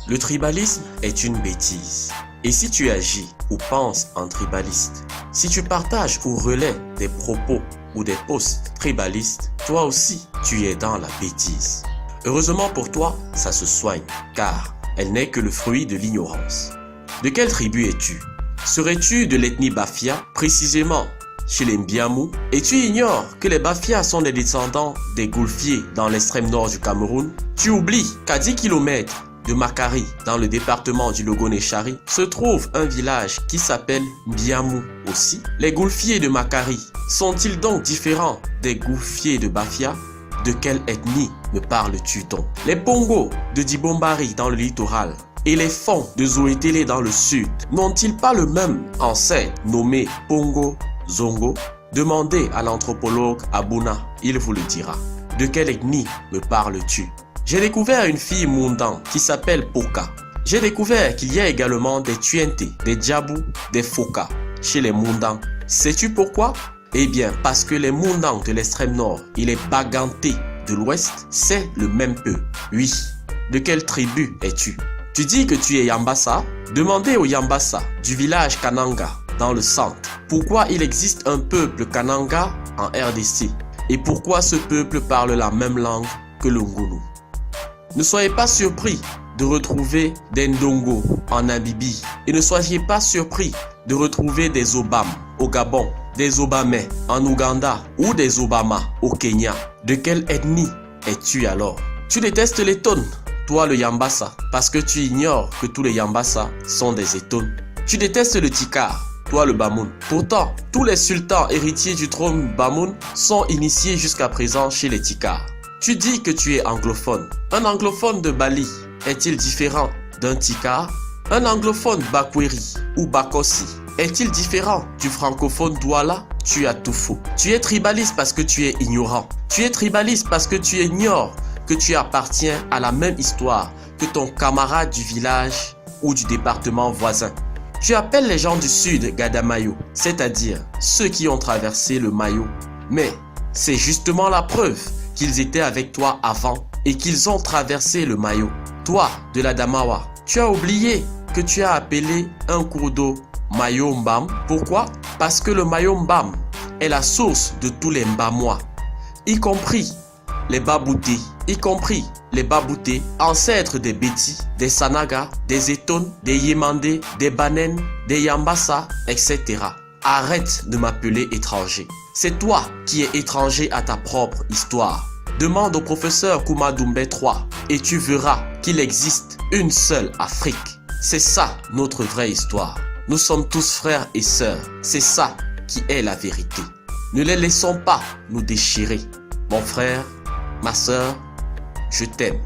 Le tribalisme est une bêtise. Et si tu agis ou penses en tribaliste, si tu partages ou relais des propos ou des posts tribalistes, toi aussi, tu es dans la bêtise. Heureusement pour toi, ça se soigne, car elle n'est que le fruit de l'ignorance. De quelle tribu es-tu? Serais-tu de l'ethnie Bafia, précisément chez les Mbiamou? Et tu ignores que les Bafia sont des descendants des Goulfiers dans l'extrême nord du Cameroun? Tu oublies qu'à 10 km de Makari, dans le département du Logoné-Chari, se trouve un village qui s'appelle Mbiamou aussi. Les Goulfiers de Makari sont-ils donc différents des Goulfiers de Bafia? De quelle ethnie me parles-tu donc? Les Pongos de Dibombari dans le littoral et les Fonds de Zoétélé dans le sud n'ont-ils pas le même ancêtre nommé Pongo Zongo? Demandez à l'anthropologue Abouna, il vous le dira. De quelle ethnie me parles-tu? J'ai découvert une fille Mundan qui s'appelle Poka. J'ai découvert qu'il y a également des Tuente, des Djabou, des Foka chez les Mundan. Sais-tu pourquoi? Eh bien, parce que les Mundan de l'extrême nord et les Baganté de l'ouest, c'est le même peu. Oui, de quelle tribu es-tu? Tu dis que tu es Yambassa? Demandez aux Yambassa du village Kananga dans le centre pourquoi il existe un peuple Kananga en RDC et pourquoi ce peuple parle la même langue que le Ngulu. Ne soyez pas surpris de retrouver des Ndongo en Namibie et ne soyez pas surpris de retrouver des Obam au Gabon, des Obamais en Ouganda ou des Obama au Kenya. De quelle ethnie es-tu alors? Tu détestes les Tones, toi le Yambassa, parce que tu ignores que tous les Yambassa sont des Etones. Tu détestes le Tikar, toi le Bamoun. Pourtant, tous les sultans héritiers du trône Bamoun sont initiés jusqu'à présent chez les Tikars. Tu dis que tu es anglophone. Un anglophone de Bali est-il différent d'un Tikar? Un anglophone Bakweri ou Bakossi est-il différent du francophone Douala? Tu as tout faux. Tu es tribaliste parce que tu es ignorant. Tu es tribaliste parce que tu ignores que tu appartiens à la même histoire que ton camarade du village ou du département voisin. Tu appelles les gens du sud Gadamayo, c'est-à-dire ceux qui ont traversé le Mayo. Mais c'est justement la preuve qu'ils étaient avec toi avant et qu'ils ont traversé le Mayo. Toi, de la Damawa, tu as oublié que tu as appelé un cours d'eau Mayo Mbam. Pourquoi? Parce que le Mayo Mbam est la source de tous les Mbamois, y compris les Babouté, ancêtres des Béti, des Sanaga, des Etones, des Yémandé, des Banen, des Yambassa, etc. Arrête de m'appeler étranger. C'est toi qui es étranger à ta propre histoire. Demande au professeur Koumadoumbe III et tu verras qu'il existe une seule Afrique. C'est ça notre vraie histoire. Nous sommes tous frères et sœurs. C'est ça qui est la vérité. Ne les laissons pas nous déchirer. Mon frère, ma sœur, je t'aime.